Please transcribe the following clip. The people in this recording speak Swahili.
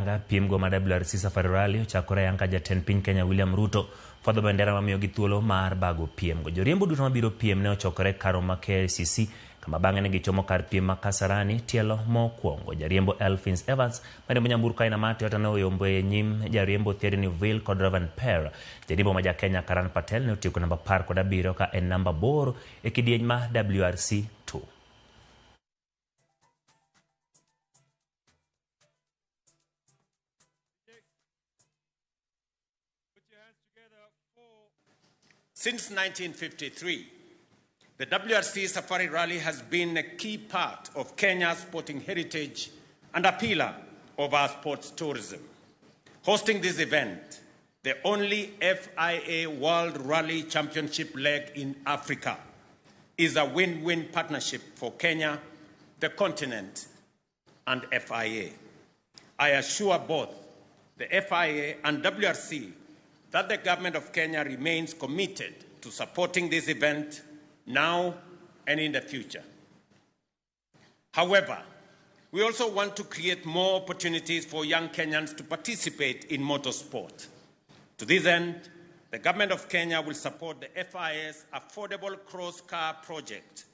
Piem go ma WRC Safari Rally ochakore ayanga jatend piny Kenya William Ruto fwadho bandera mamiyo gi thuolo mar bago piem go. Joriembo duto mabiro piem ne ochokore karo ma KCC kama bang'e ne gichomo kar piem ma Kasarani tielo mokwongo. Jariembo Elphins Evans mariembo nyamburko aina mar Toyota ne oyombo e nyim jariembo Thierry Neuville kod Raven Per. Jariembo ma Kenya Karan Patel ne otieko namba 17 ka en namba 8 e kidieny ma WRC 2. Since 1953, the WRC Safari Rally has been a key part of Kenya's sporting heritage and a pillar of our sports tourism. Hosting this event, the only FIA World Rally Championship leg in Africa, is a win-win partnership for Kenya, the continent, and FIA. I assure both the FIA and WRC that the government of Kenya remains committed to supporting this event now and in the future. However, we also want to create more opportunities for young Kenyans to participate in motorsport. To this end, the government of Kenya will support the FIA's Affordable Cross Car project